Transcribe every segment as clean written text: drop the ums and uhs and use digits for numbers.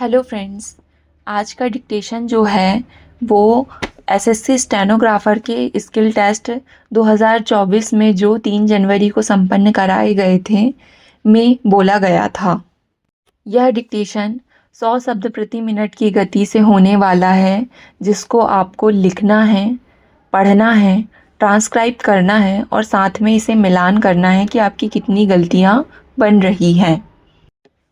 Hello friends. आज का dictation जो है वो एसएससी स्टेनोग्राफर के स्किल टेस्ट 2024 में जो 3 जनवरी को संपन्न कराए गए थे में बोला गया था। यह डिक्टेशन 100 शब्द प्रति मिनट की गति से होने वाला है, जिसको आपको लिखना है, पढ़ना है, ट्रांसक्राइब करना है और साथ में इसे मिलान करना है कि आपकी कितनी गलतियाँ बन रही हैं।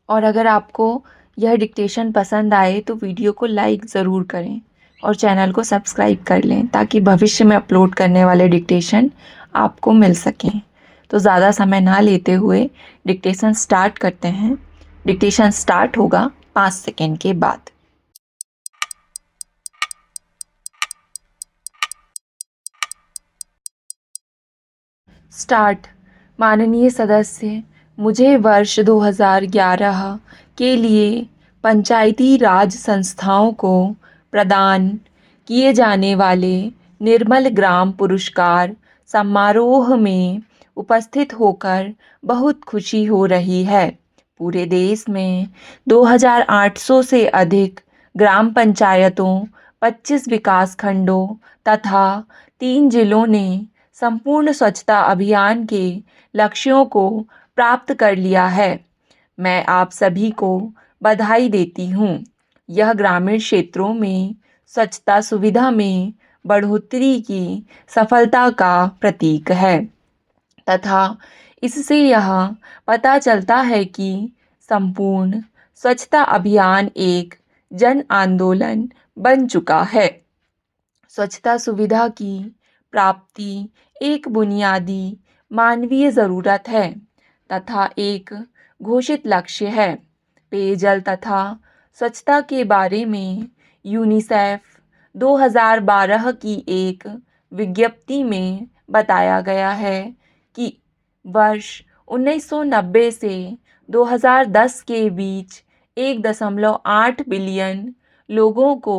और अगर आपको यह डिक्टेशन पसंद आए तो वीडियो को लाइक ज़रूर करें और चैनल को सब्सक्राइब कर लें ताकि भविष्य में अपलोड करने वाले डिक्टेशन आपको मिल सकें। तो ज़्यादा समय ना लेते हुए डिक्टेशन स्टार्ट करते हैं। डिक्टेशन स्टार्ट होगा 5 सेकेंड के बाद। स्टार्ट। माननीय सदस्य, मुझे वर्ष 2011 के लिए पंचायती राज संस्थाओं को प्रदान किए जाने वाले निर्मल ग्राम पुरस्कार समारोह में उपस्थित होकर बहुत खुशी हो रही है। पूरे देश में 2800 से अधिक ग्राम पंचायतों, 25 विकास खंडों तथा 3 जिलों ने संपूर्ण स्वच्छता अभियान के लक्ष्यों को प्राप्त कर लिया है। मैं आप सभी को बधाई देती हूँ। यह ग्रामीण क्षेत्रों में स्वच्छता सुविधा में बढ़ोतरी की सफलता का प्रतीक है तथा इससे यह पता चलता है कि संपूर्ण स्वच्छता अभियान एक जन आंदोलन बन चुका है। स्वच्छता सुविधा की प्राप्ति एक बुनियादी मानवीय ज़रूरत है तथा एक घोषित लक्ष्य है। पेयजल तथा स्वच्छता के बारे में यूनिसेफ 2012 की एक विज्ञप्ति में बताया गया है कि वर्ष 1990 से 2010 के बीच 1.8 बिलियन लोगों को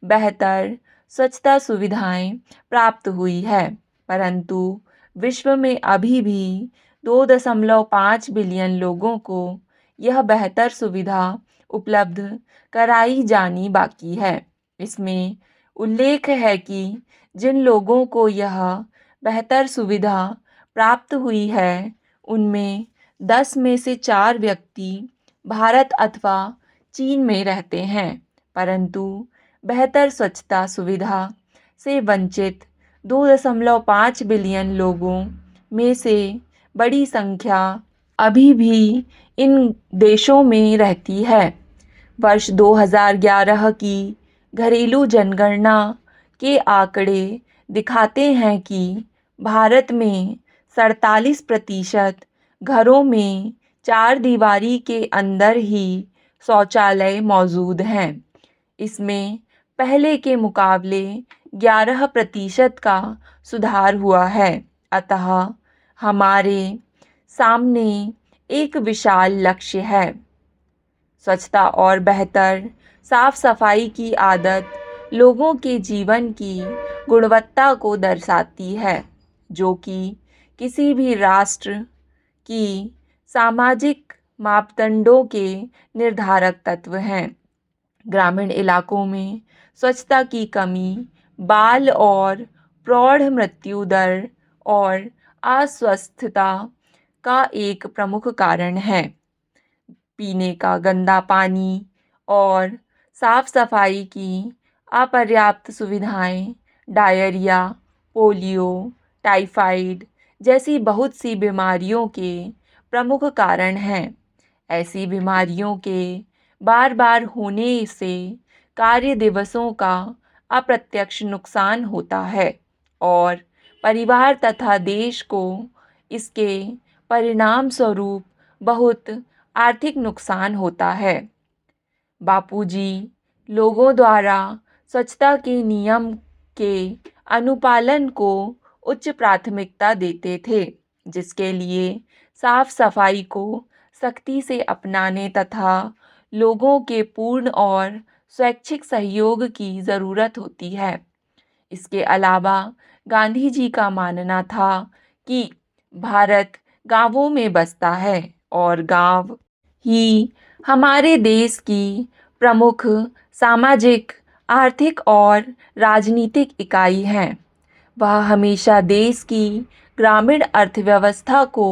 बेहतर स्वच्छता सुविधाएं प्राप्त हुई है, परंतु विश्व में अभी भी 2.5 बिलियन लोगों को यह बेहतर सुविधा उपलब्ध कराई जानी बाकी है। इसमें उल्लेख है कि जिन लोगों को यह बेहतर सुविधा प्राप्त हुई है उनमें 10 में से 4 व्यक्ति भारत अथवा चीन में रहते हैं, परंतु बेहतर स्वच्छता सुविधा से वंचित 2.5 बिलियन लोगों में से बड़ी संख्या अभी भी इन देशों में रहती है। वर्ष 2011 की घरेलू जनगणना के आंकड़े दिखाते हैं कि भारत में 47% घरों में 4 दीवारी के अंदर ही शौचालय मौजूद हैं। इसमें पहले के मुकाबले 11% का सुधार हुआ है। अतः हमारे सामने एक विशाल लक्ष्य है। स्वच्छता और बेहतर साफ सफाई की आदत लोगों के जीवन की गुणवत्ता को दर्शाती है, जो कि किसी भी राष्ट्र की सामाजिक मापदंडों के निर्धारक तत्व हैं। ग्रामीण इलाकों में स्वच्छता की कमी बाल और प्रौढ़ मृत्यु दर और अस्वस्थता का एक प्रमुख कारण है। पीने का गंदा पानी और साफ सफाई की अपर्याप्त सुविधाएं डायरिया, पोलियो, टाइफाइड जैसी बहुत सी बीमारियों के प्रमुख कारण हैं। ऐसी बीमारियों के बार बार होने से कार्य दिवसों का अप्रत्यक्ष नुकसान होता है और परिवार तथा देश को इसके परिणाम स्वरूप बहुत आर्थिक नुकसान होता है। बापूजी लोगों द्वारा स्वच्छता के नियम के अनुपालन को उच्च प्राथमिकता देते थे, जिसके लिए साफ सफाई को सख्ती से अपनाने तथा लोगों के पूर्ण और स्वैच्छिक सहयोग की ज़रूरत होती है। इसके अलावा गांधी जी का मानना था कि भारत गांवों में बसता है और गांव ही हमारे देश की प्रमुख सामाजिक, आर्थिक और राजनीतिक इकाई हैं। वह हमेशा देश की ग्रामीण अर्थव्यवस्था को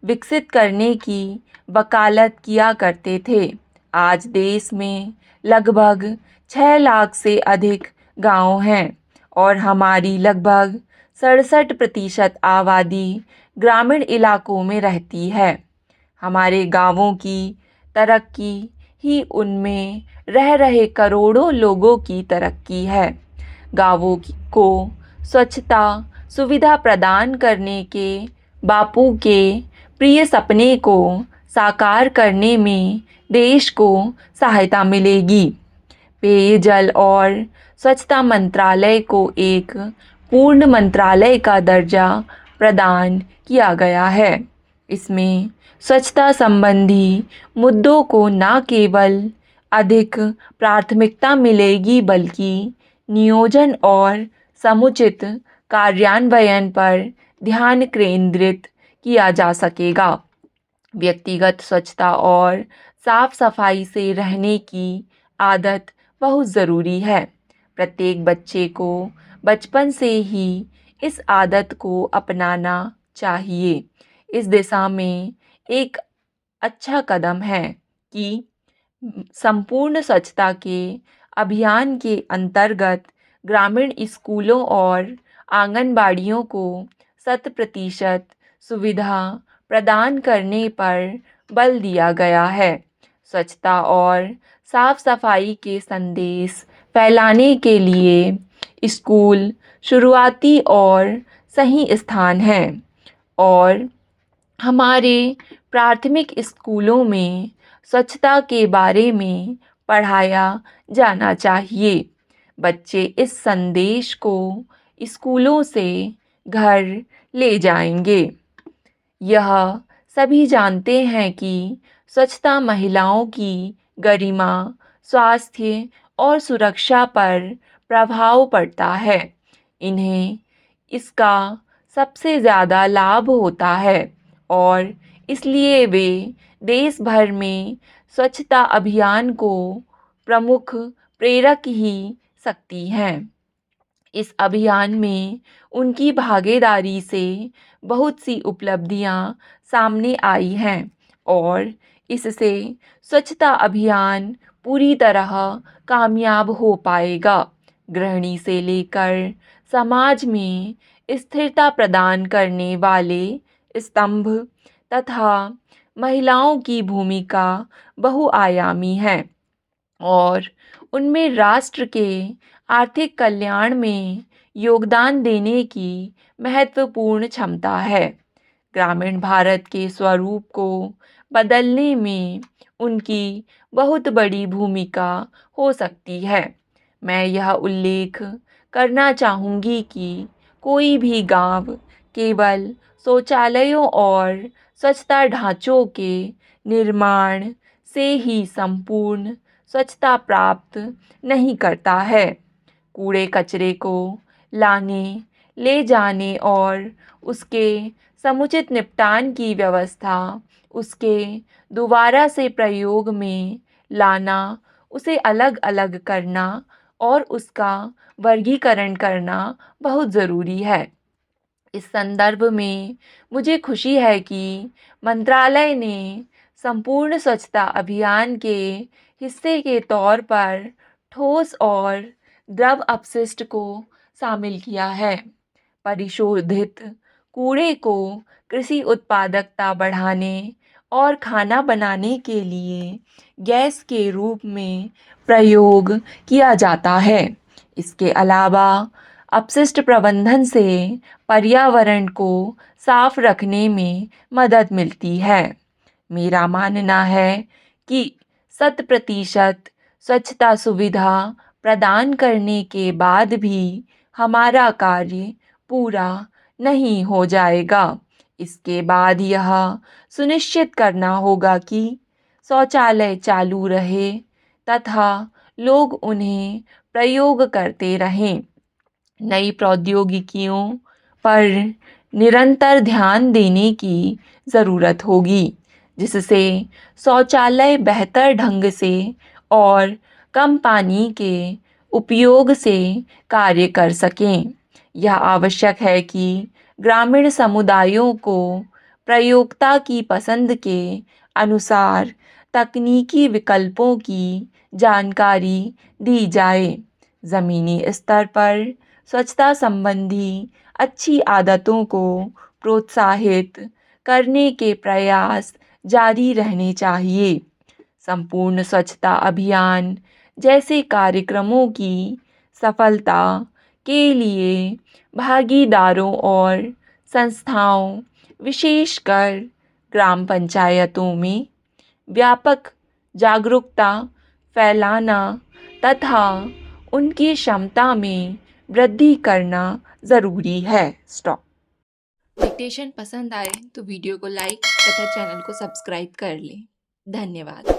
विकसित करने की वकालत किया करते थे। आज देश में लगभग 6 लाख से अधिक गांव हैं और हमारी लगभग 67% आबादी ग्रामीण इलाकों में रहती है। हमारे गांवों की तरक्की ही उनमें रह रहे करोड़ों लोगों की तरक्की है। गांवों को स्वच्छता सुविधा प्रदान करने के बापू के प्रिय सपने को साकार करने में देश को सहायता मिलेगी। पेयजल और स्वच्छता मंत्रालय को एक पूर्ण मंत्रालय का दर्जा प्रदान किया गया है। इसमें स्वच्छता संबंधी मुद्दों को न केवल अधिक प्राथमिकता मिलेगी बल्कि नियोजन और समुचित कार्यान्वयन पर ध्यान केंद्रित किया जा सकेगा। व्यक्तिगत स्वच्छता और साफ सफाई से रहने की आदत बहुत ज़रूरी है। प्रत्येक बच्चे को बचपन से ही इस आदत को अपनाना चाहिए। इस दिशा में एक अच्छा कदम है कि संपूर्ण स्वच्छता के अभियान के अंतर्गत ग्रामीण स्कूलों और आंगनबाड़ियों को 100% सुविधा प्रदान करने पर बल दिया गया है। स्वच्छता और साफ सफाई के संदेश फैलाने के लिए स्कूल शुरुआती और सही स्थान है और हमारे प्राथमिक स्कूलों में स्वच्छता के बारे में पढ़ाया जाना चाहिए। बच्चे इस संदेश को स्कूलों से घर ले जाएंगे। यह सभी जानते हैं कि स्वच्छता महिलाओं की गरिमा, स्वास्थ्य और सुरक्षा पर प्रभाव पड़ता है। इन्हें इसका सबसे ज़्यादा लाभ होता है और इसलिए वे देश भर में स्वच्छता अभियान को प्रमुख प्रेरक ही सकती हैं। इस अभियान में उनकी भागीदारी से बहुत सी उपलब्धियां सामने आई हैं और इससे स्वच्छता अभियान पूरी तरह कामयाब हो पाएगा। गृहिणी से लेकर समाज में स्थिरता प्रदान करने वाले स्तंभ तथा महिलाओं की भूमिका बहुआयामी है और उनमें राष्ट्र के आर्थिक कल्याण में योगदान देने की महत्वपूर्ण क्षमता है। ग्रामीण भारत के स्वरूप को बदलने में उनकी बहुत बड़ी भूमिका हो सकती है। मैं यह उल्लेख करना चाहूँगी कि कोई भी गांव केवल शौचालयों और स्वच्छता ढांचों के निर्माण से ही संपूर्ण स्वच्छता प्राप्त नहीं करता है। कूड़े कचरे को लाने, ले जाने और उसके समुचित निपटान की व्यवस्था, उसके दोबारा से प्रयोग में लाना, उसे अलग अलग करना और उसका वर्गीकरण करना बहुत ज़रूरी है। इस संदर्भ में मुझे खुशी है कि मंत्रालय ने संपूर्ण स्वच्छता अभियान के हिस्से के तौर पर ठोस और द्रव अपशिष्ट को शामिल किया है। परिशोधित कूड़े को कृषि उत्पादकता बढ़ाने और खाना बनाने के लिए गैस के रूप में प्रयोग किया जाता है। इसके अलावा अपशिष्ट प्रबंधन से पर्यावरण को साफ रखने में मदद मिलती है। मेरा मानना है कि 100% स्वच्छता सुविधा प्रदान करने के बाद भी हमारा कार्य पूरा नहीं हो जाएगा। इसके बाद यह सुनिश्चित करना होगा कि शौचालय चालू रहे तथा लोग उन्हें प्रयोग करते रहें। नई प्रौद्योगिकियों पर निरंतर ध्यान देने की ज़रूरत होगी, जिससे शौचालय बेहतर ढंग से और कम पानी के उपयोग से कार्य कर सकें। यह आवश्यक है कि ग्रामीण समुदायों को प्रयोक्ता की पसंद के अनुसार तकनीकी विकल्पों की जानकारी दी जाए। ज़मीनी स्तर पर स्वच्छता संबंधी अच्छी आदतों को प्रोत्साहित करने के प्रयास जारी रहने चाहिए। संपूर्ण स्वच्छता अभियान जैसे कार्यक्रमों की सफलता के लिए भागीदारों और संस्थाओं, विशेषकर ग्राम पंचायतों में व्यापक जागरूकता फैलाना तथा उनकी क्षमता में वृद्धि करना ज़रूरी है। स्टॉप। डिक्टेशन पसंद आए तो वीडियो को लाइक तथा चैनल को सब्सक्राइब कर लें। धन्यवाद।